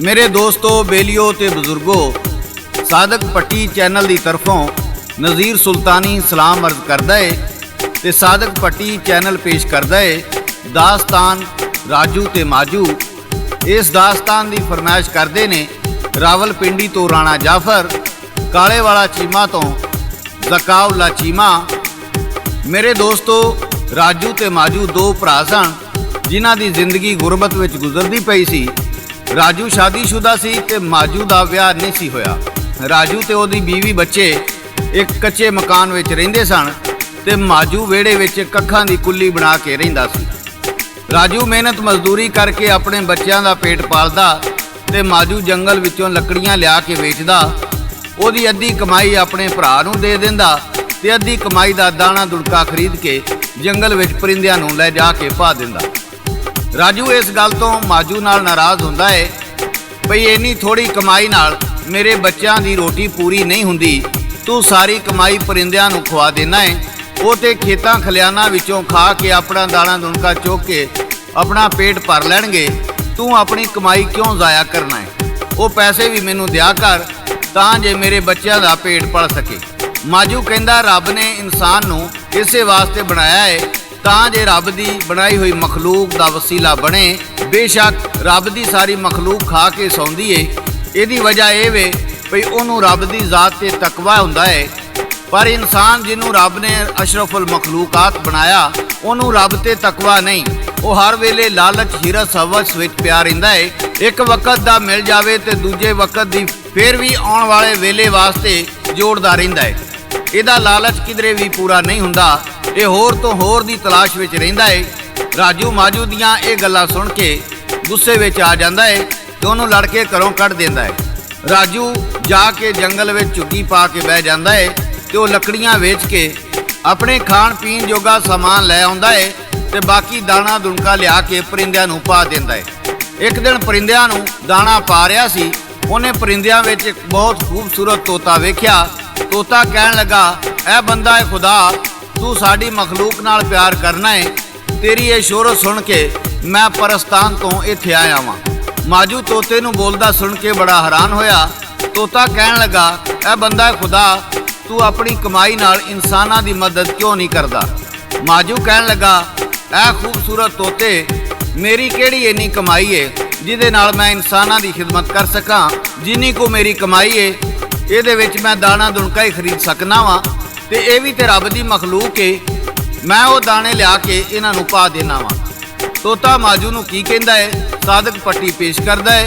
मेरे दोस्तों बेलियो ते बजुर्गो, सादक पट्टी चैनल की तरफों नज़ीर सुल्तानी सलाम अर्ज करदा है ते सादक पट्टी चैनल पेश करदा है दास्तान राजू ते माजू। इस दास्तान की फरमाइश करते ने रावलपिंडी तो राणा जाफर, काले वाला चीमा तो जकाउल्ला चीमा। मेरे दोस्तों राजू ते माजू दो भरा सन जिन्हां दी जिंदगी गुरबत विच गुजरदी पई सी। राजू शादीशुदा सी ते माजू दा विआह नहीं सी होया। राजू ते ओदी बीवी बच्चे एक कच्चे मकान विच रहिंदे सन ते माजू वेड़े विच कखां दी कुल्ली बना के रहिंदा सी। राजू मेहनत मजदूरी करके अपने बच्चों का पेट पालदा ते माजू जंगल विचों लकड़ियां लिया के वेचदा। ओदी अद्धी कमाई अपने भरा नूं दे दिंदा ते अद्धी कमाई दा दाना दुड़का खरीद के जंगल विच परिंदिआं नूं लै जा के पा दिंदा। राजू इस गल तो माजू नाल नाराज़ हुंदा है भई इन्नी थोड़ी कमाई नाल मेरे बच्चों की रोटी पूरी नहीं हुंदी, तू सारी कमाई परिंदिआं नूं खवा देना है। वो तो खेतां खलियाना विचों खा के अपना दाना दुनका चुक के अपना पेट भर लैणगे, तू अपनी कमाई क्यों ज़ाया करना है? वो पैसे भी मैनू दिया कर तां जे मेरे बच्चों का पेट पल सके। माजू कहंदा रब ने इंसान नूं इसे वास्ते बनाया है तां जे रब दी बनाई हुई मखलूक दा वसीला बने। बेशक रब दी सारी मखलूक खा के सौंदी है, इहदी वजह यह वे भई उहनूं रब दी ज़ात ते तकवा हुंदा है। पर इंसान जिन्हों रब ने अशरफुल मखलूकात बनाया उन्होंने रब ते तकवा नहीं। वो हर वेले लालच हिरस हवस विच पिया रहिंदा है। एक वक्त दा मिल जावे ते दूजे वक्त दी फिर भी आउण वाले वेले वास्ते जोड़दा रहिंदा है। इहदा लालच किधरे भी पूरा नहीं हुंदा, ये होर तो होर दी तलाश विच रहिंदा है। राजू माजू दियां ये गल्लां सुन के गुस्से विच आ जांदा है ते उहनूं लड़ के घरों कढ दिंदा है। राजू जाके जंगल विच झुग्गी पा के बह जांदा है ते वो लकड़ियां वेच के अपने खाण पीण जोगा समान लै आउंदा है ते बाकी दाना दुनका लिया के परिंदिआं नूं पा दिंदा है। एक दिन परिंदिआं नूं दाना पा रिहा सी, उहने परिंदिआं विच एक बहुत खूबसूरत तोता वेख्या। तोता कहण लगा, ऐ बंदा है खुदा, तू साडी मखलूक नाल प्यार करना है, तेरी ये शोहरत सुन के मैं परस्तान तो इत्थे आया वां। माजू तोते नूं बोलदा सुन के बड़ा हैरान होया। तोता कहण लगा, ऐ बंदा है खुदा, तू अपनी कमाई नाल इंसानां दी मदद क्यों नहीं करदा? माजू कहण लगा, ऐ खूबसूरत तोते, मेरी किहड़ी इन्नी कमाई है जिहदे नाल मैं इंसानां दी खिदमत कर सकां? जिन्नी को मेरी कमाई है इहदे विच मैं दाना दुनका ही खरीद सकना वां ते इह भी ते रब दी मखलूक है, मैं वो दाने लिया के इन्हां नूं पा देना वां। तोता माजू नूं की कहंदा है सादक पट्टी पेश करदा है।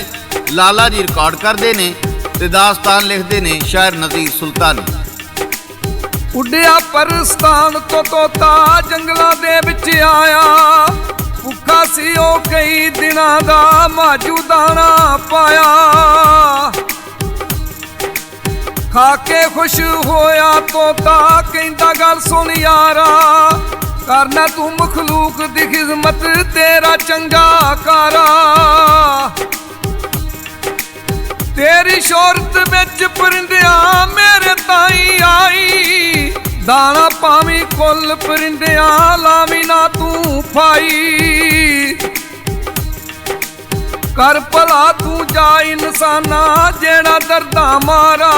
लाला जी रिकॉर्ड करदे ने ते दास्तान लिखदे ने शायर नज़ीर सुल्तानी। उड्डिया परस्तान तो तोता जंगलां दे विच आया, भुखा सी ओ कई दिनां दा माजू दाना पाया। खा के खुश होया तोता कहंदा गल सुन यारा, करना तू मखलूक दी खिदमत तेरा चंगा कारा। तेरी शोहरत विच परिंदिआं मेरे ताई आई, दाना पावी कुल परिंदिआं लावी ना तू फाई। कर भला तू जा इंसाना जेड़ा दर्दा मारा,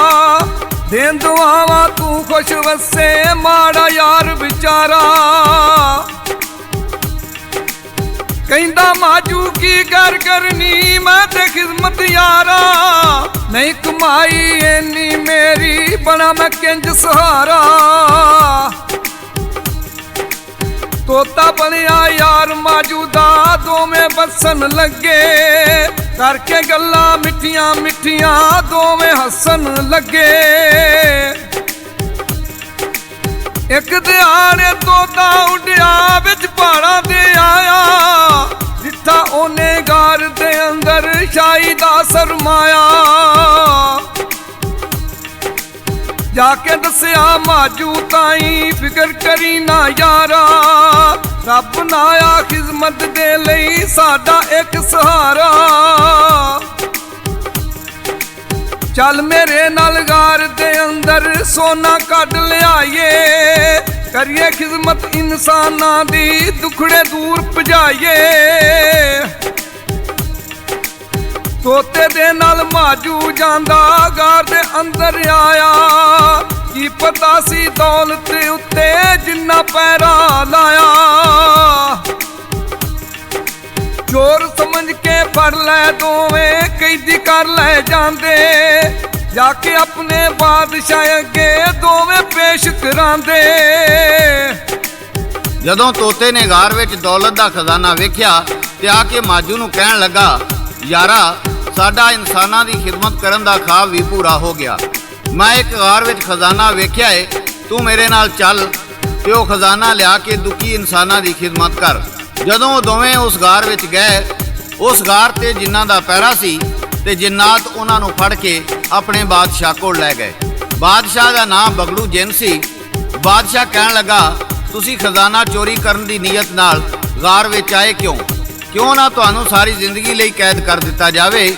देन दुआवां तू खुश वसे माड़ा यार बेचारा। कहंदा माजू की कर करनी मैं ते खिदमत यारा, नहीं कमाई इन्नी मेरी बना मैं किंज सहारा। तोता बनिया यार माजूदा दोवें बसन लगे, करके गल्लां मिठियां मिठियां दोवें हसन लगे। एक दिहाड़े तोता उड्डिया विच पहाड़ां दे आया, जिथा ओने गार दे अंदर शाही दा सरमाया। जाके दसिया माजू ताई फिकर करी ना यारा, रब नाया खिदमत दे लई साडा एक सहारा। चल मेरे नाल गार दे अंदर सोना कढ लियाइए, करिए खिदमत इंसाना दी दुखड़े दूर भजाइए। ਤੋਤੇ ਦੇ ਨਾਲ ਮਾਜੂ ਜਾਂਦਾ ਗਾਰ ਦੇ ਅੰਦਰ ਆਇਆ। ਕੀ ਪਤਾ ਸੀ ਦੌਲਤ ਉੱਤੇ ਜਿੰਨਾ ਪੈਰਾ ਲਾਇਆ। ਚੋਰ ਸਮਝ ਕੇ ਫੜ ਲੈ ਦੋਵੇਂ ਕੈਦੀ ਕਰ ਲੈ ਜਾਂਦੇ। ਜਾ ਕੇ ਆਪਣੇ ਬਾਦਸ਼ਾਹ ਅੱਗੇ ਦੋਵੇਂ ਪੇਸ਼ ਕਰਾਂਦੇ। ਜਦੋਂ ਤੋਤੇ ਨੇ ਗਾਰ ਵਿੱਚ ਦੌਲਤ ਦਾ ਖਜ਼ਾਨਾ ਵੇਖਿਆ ਤੇ ਆ ਕੇ ਮਾਜੂ ਨੂੰ ਕਹਿਣ ਲੱਗਾ, ਯਾਰਾ ਸਾਡਾ ਇਨਸਾਨਾਂ ਦੀ ਖਿਦਮਤ ਕਰਨ ਦਾ ਖਾਬ ਵੀ ਪੂਰਾ ਹੋ ਗਿਆ। ਮੈਂ ਇੱਕ ਗਾਰ ਵਿੱਚ ਖਜ਼ਾਨਾ ਵੇਖਿਆ ਏ, ਤੂੰ ਮੇਰੇ ਨਾਲ ਚੱਲ ਤੇ ਉਹ ਖਜ਼ਾਨਾ ਲਿਆ ਕੇ ਦੁਖੀ ਇਨਸਾਨਾਂ ਦੀ ਖਿਦਮਤ ਕਰ। ਜਦੋਂ ਉਹ ਦੋਵੇਂ ਉਸ ਗਾਰ ਵਿੱਚ ਗਏ, ਉਸ ਗਾਰ ਤੇ ਜਿਨ੍ਹਾਂ ਦਾ ਪਹਿਰਾ ਸੀ ਤੇ ਜਿੰਨਾਤ ਉਹਨਾਂ ਨੂੰ ਫੜ ਕੇ ਆਪਣੇ ਬਾਦਸ਼ਾਹ ਕੋਲ ਲੈ ਗਏ। ਬਾਦਸ਼ਾਹ ਦਾ ਨਾਮ ਬਗਲੂ ਜਿੰਨ ਸੀ। ਬਾਦਸ਼ਾਹ ਕਹਿਣ ਲੱਗਾ, ਤੁਸੀਂ ਖਜ਼ਾਨਾ ਚੋਰੀ ਕਰਨ ਦੀ ਨੀਅਤ ਨਾਲ ਗਾਰ ਵਿੱਚ ਆਏ ਕਿਉਂ ਨਾ ਤੁਹਾਨੂੰ ਸਾਰੀ ਜ਼ਿੰਦਗੀ ਲਈ ਕੈਦ ਕਰ ਦਿੱਤਾ ਜਾਵੇ।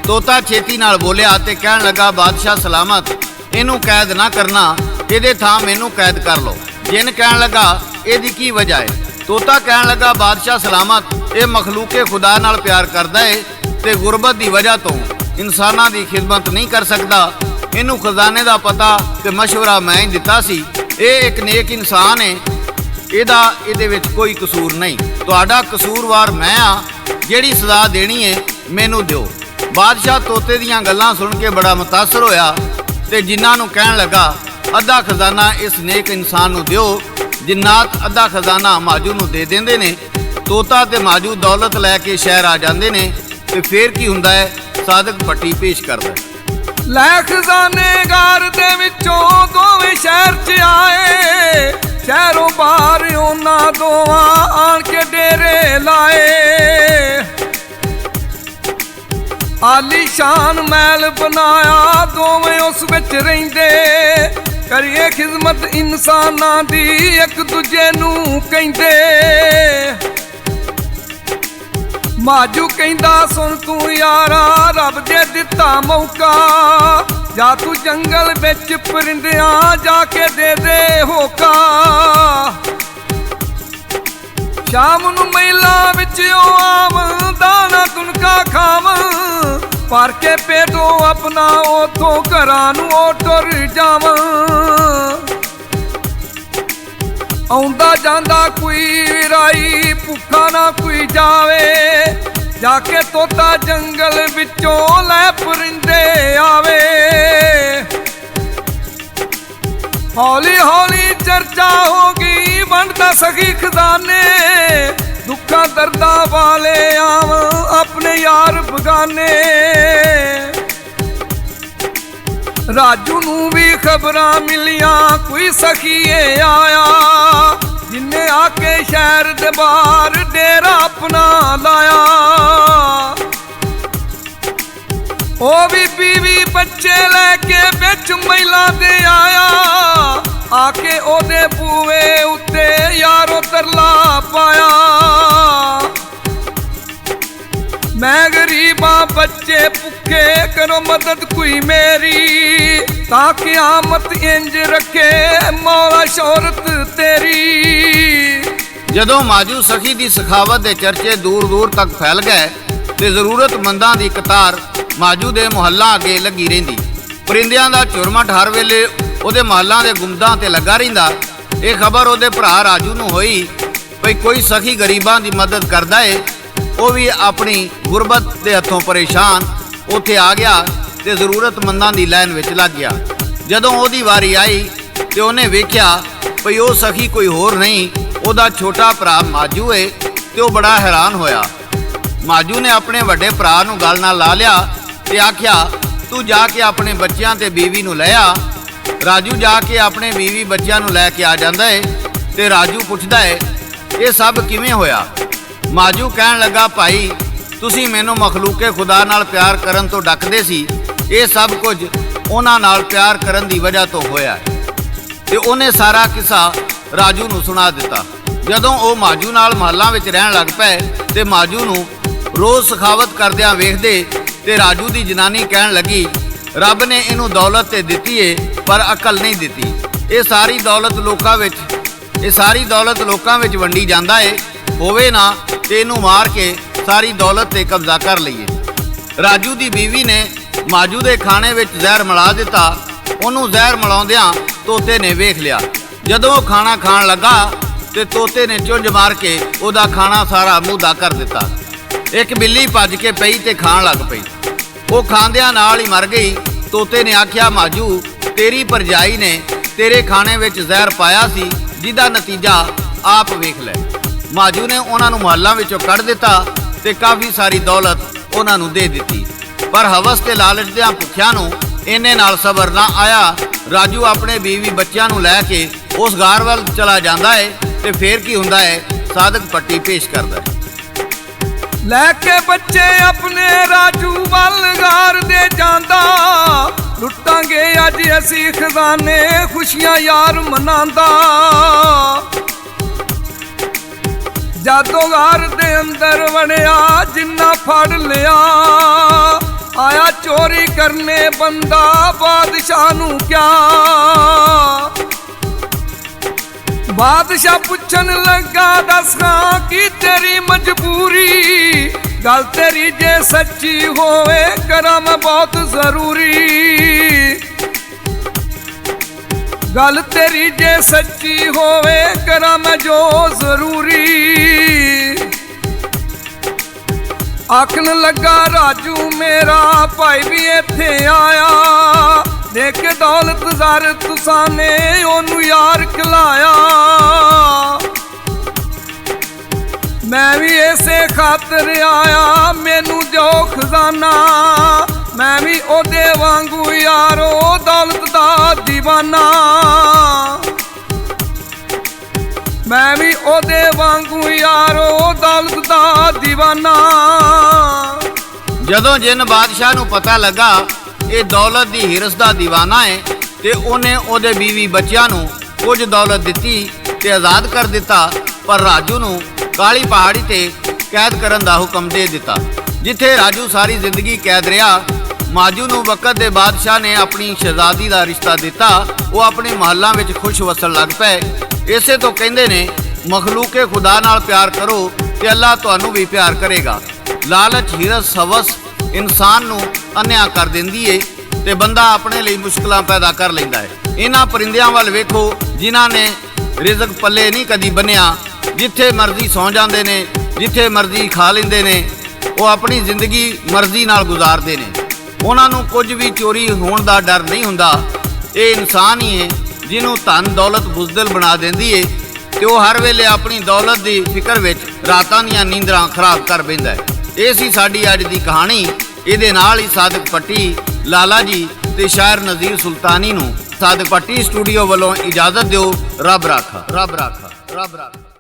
ਤੋਤਾ ਛੇਤੀ ਨਾਲ ਬੋਲਿਆ ਤੇ ਕਹਿਣ ਲੱਗਾ, ਬਾਦਸ਼ਾਹ ਸਲਾਮਤ, ਇਹਨੂੰ ਕੈਦ ਨਾ ਕਰਨਾ, ਇਹਦੇ ਥਾਂ ਮੈਨੂੰ ਕੈਦ ਕਰ ਲਓ। ਜਿੰਨ ਕਹਿਣ ਲੱਗਾ, ਇਹਦੀ ਕੀ ਵਜ੍ਹਾ ਹੈ? ਤੋਤਾ ਕਹਿਣ ਲੱਗਾ, ਬਾਦਸ਼ਾਹ ਸਲਾਮਤ, ਇਹ ਮਖਲੂਕੇ ਖੁਦਾ ਨਾਲ ਪਿਆਰ ਕਰਦਾ ਏ ਤੇ ਗੁਰਬਤ ਦੀ ਵਜ੍ਹਾ ਤੋਂ ਇਨਸਾਨਾਂ ਦੀ ਖਿਦਮਤ ਨਹੀਂ ਕਰ ਸਕਦਾ। ਇਹਨੂੰ ਖਜ਼ਾਨੇ ਦਾ ਪਤਾ ਤੇ ਮਸ਼ਵਰਾ ਮੈਂ ਹੀ ਦਿੱਤਾ ਸੀ। ਇਹ ਇੱਕ ਨੇਕ ਇਨਸਾਨ ਏ, ਇਹਦੇ ਵਿੱਚ ਕੋਈ ਕਸੂਰ ਨਹੀਂ। ਤੁਹਾਡਾ ਕਸੂਰਵਾਰ ਮੈਂ ਆ, ਜਿਹੜੀ ਸਜ਼ਾ ਦੇਣੀ ਏ ਮੈਨੂੰ ਦਿਓ। ਬਾਦਸ਼ਾਹ ਤੋਤੇ ਦੀਆਂ ਗੱਲਾਂ ਸੁਣ ਕੇ ਬੜਾ ਮੁਤਾਸਰ ਹੋਇਆ ਤੇ ਜਿਨ੍ਹਾਂ ਨੂੰ ਕਹਿਣ ਲੱਗਾ, ਅੱਧਾ ਖਜ਼ਾਨਾ ਇਸ ਨੇਕ ਇਨਸਾਨ ਨੂੰ ਦਿਓ। ਜਿੰਨਾਤ ਅੱਧਾ ਖਜ਼ਾਨਾ ਮਾਜੂ ਨੂੰ ਦੇ ਦਿੰਦੇ ਨੇ। ਤੋਤਾ ਤੇ ਮਾਜੂ ਦੌਲਤ ਲੈ ਕੇ ਸ਼ਹਿਰ ਆ ਜਾਂਦੇ ਨੇ ਤੇ ਫੇਰ ਕੀ ਹੁੰਦਾ ਹੈ, ਸਾਦਕ ਭੱਟੀ ਪੇਸ਼ ਕਰਦਾ। ਲੈ ਖਜ਼ਾਨੇ ਗਾਰ ਦੇ ਵਿੱਚੋਂ ਦੋਵੇਂ ਸ਼ਹਿਰ 'ਚ ਆਏ। ਸ਼ਹਿਰੋਂ ਬਾਹਰ ਉਹਨਾਂ ਦੋਵਾਂ ਆਣ ਕੇ ਡੇਰੇ ਲਾਏ। ਆਲੀਸ਼ਾਨ ਮਹਿਲ ਬਣਾਇਆ ਦੋਵੇਂ ਉਸ ਵਿੱਚ ਰਹਿੰਦੇ। ਕਰੀਏ ਖਿਦਮਤ ਇਨਸਾਨਾਂ ਦੀ ਇੱਕ ਦੂਜੇ ਨੂੰ ਕਹਿੰਦੇ। ਮਾਜੂ ਕਹਿੰਦਾ, ਸੁਣ ਤੂੰ ਯਾਰਾ ਰੱਬ ਦੇ ਦਿੱਤਾ ਮੌਕਾ। ਜਾ ਤੂੰ ਜੰਗਲ ਵਿੱਚ ਪਰਿੰਦਿਆਂ ਜਾ ਕੇ ਦੇ ਹੋਕਾ। ਸ਼ਾਮ ਨੂੰ ਮਹਿਲਾਂ ਵਿੱਚ ਉਹ ਆਵ ਦਾਣਾ ਤੁਨਕਾ ਖਾਵ। ਭਰ ਕੇ ਪੇਟੋਂ ਆਪਣਾ ਉਥੋਂ ਘਰਾਂ ਨੂੰ ਉਹ ਟੁਰ ਜਾਵ। ਆਉਂਦਾ ਜਾਂਦਾ ਕੋਈ ਰਾਈ ਭੁੱਖਾ ਨਾ ਕੋਈ ਜਾਵੇ। ਜਾ ਕੇ ਤੋਤਾ ਜੰਗਲ ਵਿੱਚੋਂ ਲੈ ਪਰਿੰਦੇ ਆਵੇ। ਹੌਲੀ ਹੌਲੀ ਚਰਚਾ ਹੋ ਗਈ ਵੰਡਦਾ ਸਖੀ ਖਜ਼ਾਨੇ। ਦੁੱਖਾਂ ਦਰਦਾਂ ਵਾਲੇ ਆਵ ਆਪਣੇ ਯਾਰ ਬਗਾਨੇ। ਰਾਜੂ ਨੂੰ ਵੀ ਖਬਰਾਂ ਮਿਲੀਆਂ ਕੋਈ ਸਖੀਏ ਆਇਆ। ਜਿੰਨੇ ਆ ਕੇ ਸ਼ਹਿਰ ਦੇ ਬਾਹਰ ਡੇਰਾ ਆਪਣਾ ਲਾਇਆ। ਉਹ ਵੀ ਬੀਵੀ ਬੱਚੇ ਲੈ ਕੇ ਵਿੱਚ ਮਹਿਲਾਂ ਦੇ ਆਇਆ। ਆ ਕੇ ਉਹਦੇ ਬੂਏ ਉੱਤੇ ਯਾਰੋ ਤਰਲਾ ਪਾਇਆ। ਮੈਂ ਗਰੀਬਾਂ ਬੱਚੇ ਭੁੱਖੇ ਕਰੋ ਮਦਦ ਕੋਈ ਮੇਰੀ। ਤਾਂ ਕਿਆਮਤ ਇੰਜ ਰੱਖੇ ਮੌਲਾ ਸ਼ੌਹਰਤ ਤੇਰੀ। ਜਦੋਂ ਮਾਜੂ ਸਖੀ ਦੀ ਸਖਾਵਤ ਦੇ ਚਰਚੇ ਦੂਰ ਦੂਰ ਤੱਕ ਫੈਲ ਗਏ ਤੇ ਜ਼ਰੂਰਤਮੰਦਾਂ ਦੀ ਕਤਾਰ ਮਾਜੂ ਦੇ ਮੁਹੱਲਾਂ ਅੱਗੇ ਲੱਗੀ ਰਹਿੰਦੀ। ਪਰਿੰਦਿਆਂ ਦਾ ਝੁਰਮਟ ਹਰ ਵੇਲੇ ਉਹਦੇ ਮੁਹੱਲਾਂ ਦੇ ਗੁੰਮਦਾਂ ਤੇ ਲੱਗਾ ਰਹਿੰਦਾ। ਇਹ ਖਬਰ ਉਹਦੇ ਭਰਾ ਰਾਜੂ ਨੂੰ ਹੋਈ ਭਈ ਕੋਈ ਸਖੀ ਗਰੀਬਾਂ ਦੀ ਮਦਦ ਕਰਦਾ ਏ। ਉਹ ਵੀ ਆਪਣੀ ਗੁਰਬਤ ਦੇ ਹੱਥੋਂ ਪਰੇਸ਼ਾਨ ਉੱਥੇ ਆ ਗਿਆ ਤੇ ਜ਼ਰੂਰਤਮੰਦਾਂ ਦੀ ਲਾਈਨ ਵਿੱਚ ਲੱਗ ਗਿਆ। ਜਦੋਂ ਉਹਦੀ ਵਾਰੀ ਆਈ ਤੇ ਉਹਨੇ ਵੇਖਿਆ ਭਈ ਉਹ ਸਖੀ ਕੋਈ ਹੋਰ ਨਹੀਂ, ਉਹਦਾ ਛੋਟਾ ਭਰਾ ਮਾਜੂ ਏ ਤੇ ਉਹ ਬੜਾ ਹੈਰਾਨ ਹੋਇਆ। ਮਾਜੂ ਨੇ ਆਪਣੇ ਵੱਡੇ ਭਰਾ ਨੂੰ ਗਲ ਨਾਲ ਲਾ ਲਿਆ ਤੇ ਆਖਿਆ, ਤੂੰ ਜਾ ਕੇ ਆਪਣੇ ਬੱਚਿਆਂ ਤੇ ਬੀਵੀ ਨੂੰ ਲੈ ਆ। ਰਾਜੂ ਜਾ ਕੇ ਆਪਣੇ ਬੀਵੀ ਬੱਚਿਆਂ ਨੂੰ ਲੈ ਕੇ ਆ ਜਾਂਦਾ ਏ ਤੇ ਰਾਜੂ ਪੁੱਛਦਾ ਏ, ਇਹ ਸਭ ਕਿਵੇਂ ਹੋਇਆ? ਮਾਜੂ ਕਹਿਣ ਲੱਗਾ, ਭਾਈ ਤੁਸੀਂ ਮੈਨੂੰ ਮਖਲੂਕੇ ਖੁਦਾ ਨਾਲ ਪਿਆਰ ਕਰਨ ਤੋਂ ਡੱਕਦੇ ਸੀ। ਇਹ ਸਭ ਕੁਝ ਉਹਨਾਂ ਨਾਲ ਪਿਆਰ ਕਰਨ ਦੀ ਵਜ੍ਹਾ ਤੋਂ ਹੋਇਆ ਤੇ ਉਹਨੇ ਸਾਰਾ ਕਿੱਸਾ ਰਾਜੂ ਨੂੰ ਸੁਣਾ ਦਿੱਤਾ। ਜਦੋਂ ਉਹ ਮਾਜੂ ਨਾਲ ਮਹੱਲਾਂ ਵਿੱਚ ਰਹਿਣ ਲੱਗ ਪਏ ਤੇ ਮਾਜੂ ਨੂੰ ਰੋਜ਼ ਸਖਾਵਤ ਕਰਦਿਆਂ ਵੇਖਦੇ ਤੇ ਰਾਜੂ ਦੀ ਜਨਾਨੀ ਕਹਿਣ ਲੱਗੀ, ਰੱਬ ਨੇ ਇਹਨੂੰ ਦੌਲਤ ਤੇ ਦਿੱਤੀ ਏ ਪਰ ਅਕਲ ਨਹੀਂ ਦਿੱਤੀ। ਇਹ ਸਾਰੀ ਦੌਲਤ ਲੋਕਾਂ ਵਿੱਚ ਵੰਡੀ ਜਾਂਦਾ ਏ। ਹੋਵੇ ਨਾ ਤੇ ਇਹਨੂੰ ਮਾਰ ਕੇ ਸਾਰੀ ਦੌਲਤ ਤੇ ਕਬਜ਼ਾ ਕਰ ਲਈਏ। ਰਾਜੂ ਦੀ ਬੀਵੀ ਨੇ ਮਾਜੂ ਦੇ ਖਾਣੇ ਵਿੱਚ ਜ਼ਹਿਰ ਮਿਲਾ ਦਿੱਤਾ। ਉਹਨੂੰ ਜ਼ਹਿਰ ਮਿਲਾਉਂਦਿਆਂ ਤੋਤੇ ਨੇ ਵੇਖ ਲਿਆ। ਜਦੋਂ ਉਹ ਖਾਣਾ ਖਾਣ ਲੱਗਾ ਤੇ ਤੋਤੇ ਨੇ ਚੁੰਝ ਮਾਰ ਕੇ ਉਹਦਾ ਖਾਣਾ ਸਾਰਾ ਮੂੰਹਦਾ ਕਰ ਦਿੱਤਾ। ਇੱਕ ਬਿੱਲੀ ਭੱਜ ਕੇ ਪਈ ਤੇ ਖਾਣ ਲੱਗ ਪਈ। ਉਹ ਖਾਂਦਿਆਂ ਨਾਲ ਹੀ ਮਰ ਗਈ। ਤੋਤੇ ਨੇ ਆਖਿਆ, ਮਾਜੂ ਤੇਰੀ ਭਰਜਾਈ ਨੇ ਤੇਰੇ ਖਾਣੇ ਵਿੱਚ ਜ਼ਹਿਰ ਪਾਇਆ ਸੀ, ਜਿਹਦਾ ਨਤੀਜਾ ਆਪ ਵੇਖ ਲੈ। ਮਾਜੂ ਨੇ ਉਹਨਾਂ ਨੂੰ ਮੁਹੱਲਾਂ ਵਿੱਚੋਂ ਕੱਢ ਦਿੱਤਾ ਤੇ ਕਾਫੀ ਸਾਰੀ ਦੌਲਤ ਉਹਨਾਂ ਨੂੰ ਦੇ ਦਿੱਤੀ। ਪਰ ਹਵਸ ਤੇ ਲਾਲਚ ਦਿਆਂ ਭੁੱਖਿਆਂ ਨੂੰ ਇੰਨੇ ਨਾਲ ਸਬਰ ਨਾ ਆਇਆ। ਰਾਜੂ ਆਪਣੇ ਬੀਵੀ ਬੱਚਿਆਂ ਨੂੰ ਲੈ ਕੇ ਉਸ ਗਾਰ ਵੱਲ ਚਲਾ ਜਾਂਦਾ ਹੈ ਤੇ ਫੇਰ ਕੀ ਹੁੰਦਾ ਹੈ, ਸਾਦਕ ਪੱਟੀ ਪੇਸ਼ ਕਰਦਾ ਹੈ। ਲੈ ਕੇ ਬੱਚੇ ਆਪਣੇ ਰਾਜੂ ਵੱਲ ਗਾਰ ਦੇ ਜਾਂਦਾ, ਲੁੱਟਾਂਗੇ ਅੱਜ ਅਸੀਂ ਖਜ਼ਾਨੇ ਖੁਸ਼ੀਆਂ ਯਾਰ ਮਨਾਉਂਦਾ। ਜਦੋਂ ਗਾਰ ਦੇ ਅੰਦਰ ਵੜਿਆ ਜਿੰਨਾ ਫੜ ਲਿਆ, ਆਇਆ ਚੋਰੀ ਕਰਨੇ ਬੰਦਾ ਬਾਦਸ਼ਾਹ ਨੂੰ ਕਿਆ। ਬਾਦਸ਼ਾਹ ਪੁੱਛਣ ਲੱਗਾ, ਦੱਸਾਂ ਕੀ ਤੇਰੀ ਮਜਬੂਰੀ, ਗੱਲ ਤੇਰੀ ਜੇ ਸੱਚੀ ਹੋਵੇ ਕਰਾਂ ਮੈਂ ਬਹੁਤ ਜ਼ਰੂਰੀ। ਗੱਲ ਤੇਰੀ ਜੇ ਸੱਚੀ ਹੋਵੇ ਕਰਾਂ ਮੈਂ ਜੋ ਜ਼ਰੂਰੀ। ਆਖਣ ਲੱਗਾ ਰਾਜੂ ਮੇਰਾ ਭਾਈ ਵੀ ਇੱਥੇ ਆਇਆ, ਦੇਖ ਕੇ ਦੌਲਤ ਜ਼ਰ ਤੁਸਾਂ ਨੇ ਉਹਨੂੰ ਯਾਰ ਖਿਲਾਇਆ। ਮੈਂ ਵੀ ਇਸੇ ਖਾਤਰ ਆਇਆ, ਮੈਨੂੰ ਦਿਓ ਖਜ਼ਾਨਾ, ਮੈਂ ਵੀ ਉਹਦੇ ਵਾਂਗੂ ਯਾਰੋ ਦੌਲਤ ਦਾ ਦੀਵਾਨਾ। ਮੈਂ ਵੀ ਉਹਦੇ ਵਾਂਗੂ ਯਾਰੋ ਦੌਲਤ ਦਾ ਦੀਵਾਨਾ। ਜਦੋਂ ਜਿੰਨ ਬਾਦਸ਼ਾਹ ਨੂੰ ਪਤਾ ਲੱਗਾ ਇਹ ਦੌਲਤ ਦੀ ਹਿਰਸ ਦਾ ਦੀਵਾਨਾ ਹੈ ਤੇ ਉਹਨੇ ਉਹਦੇ ਬੀਵੀ ਬੱਚਿਆਂ ਨੂੰ ਕੁਝ ਦੌਲਤ ਦਿੱਤੀ ਤੇ ਆਜ਼ਾਦ ਕਰ ਦਿੱਤਾ। ਪਰ ਰਾਜੂ ਨੂੰ ਕਾਲੀ ਪਹਾੜੀ ਤੇ ਕੈਦ ਕਰਨ ਦਾ ਹੁਕਮ ਦੇ ਦਿੱਤਾ, ਜਿੱਥੇ ਰਾਜੂ ਸਾਰੀ ਜ਼ਿੰਦਗੀ ਕੈਦ ਰਿਹਾ। ਮਾਜੂ ਨੂੰ ਵਕਤ ਦੇ ਬਾਦਸ਼ਾਹ ਨੇ ਆਪਣੀ ਸ਼ਹਿਜ਼ਾਦੀ ਦਾ ਰਿਸ਼ਤਾ ਦਿੱਤਾ। ਉਹ ਆਪਣੇ ਮਹੱਲਾਂ ਵਿੱਚ ਖੁਸ਼ ਵਸਣ ਲੱਗ ਪਏ। ਇਸੇ ਤੋਂ ਕਹਿੰਦੇ ਨੇ, ਮਖਲੂਕੇ ਖੁਦਾ ਨਾਲ ਪਿਆਰ ਕਰੋ ਤੇ ਅੱਲਾਹ ਤੁਹਾਨੂੰ ਵੀ ਪਿਆਰ ਕਰੇਗਾ। ਲਾਲਚ, ਹਿਰਸ, ਹਵਸ ਇਨਸਾਨ ਨੂੰ ਅੰਨ੍ਹਿਆ ਕਰ ਦਿੰਦੀ ਏ ਤੇ ਬੰਦਾ ਆਪਣੇ ਲਈ ਮੁਸ਼ਕਲਾਂ ਪੈਦਾ ਕਰ ਲੈਂਦਾ ਹੈ। ਇਹਨਾਂ ਪਰਿੰਦਿਆਂ ਵੱਲ ਵੇਖੋ ਜਿਨ੍ਹਾਂ ਨੇ ਰਿਜ਼ਕ ਪੱਲੇ ਨਹੀਂ ਕਦੀ ਬੰਨਿਆ, ਜਿੱਥੇ ਮਰਜ਼ੀ ਸੌਂ ਜਾਂਦੇ ਨੇ, ਜਿੱਥੇ ਮਰਜ਼ੀ ਖਾ ਲੈਂਦੇ ਨੇ। ਉਹ ਆਪਣੀ ਜ਼ਿੰਦਗੀ ਮਰਜ਼ੀ ਨਾਲ ਗੁਜ਼ਾਰਦੇ ਨੇ। ਉਹਨਾਂ ਨੂੰ ਕੁਝ ਵੀ ਚੋਰੀ ਹੋਣ ਦਾ ਡਰ ਨਹੀਂ ਹੁੰਦਾ। ਇਹ ਇਨਸਾਨ ਹੀ ਹੈ ਜਿਹਨੂੰ ਧਨ ਦੌਲਤ ਬੁਜ਼ਦਿਲ ਬਣਾ ਦਿੰਦੀ ਏ ਤੇ ਉਹ ਹਰ ਵੇਲੇ ਆਪਣੀ ਦੌਲਤ ਦੀ ਫਿਕਰ ਵਿੱਚ ਰਾਤਾਂ ਦੀਆਂ ਨੀਂਦਰਾਂ ਖਰਾਬ ਕਰ ਬੈਂਦਾ ਹੈ। ਇਹ ਸੀ ਸਾਡੀ ਅੱਜ ਦੀ ਕਹਾਣੀ। ਇਹਦੇ ਨਾਲ ਹੀ ਸਾਦਕ ਪੱਟੀ, ਲਾਲਾ ਜੀ ਤੇ ਸ਼ਾਇਰ ਨਜ਼ੀਰ ਸੁਲਤਾਨੀ ਨੂੰ ਸਾਦਕ ਪੱਟੀ ਸਟੂਡੀਓ ਵੱਲੋਂ ਇਜਾਜ਼ਤ ਦਿਓ। ਰੱਬ ਰਾਖਾ, ਰੱਬ ਰਾਖਾ, ਰੱਬ ਰਾਖਾ।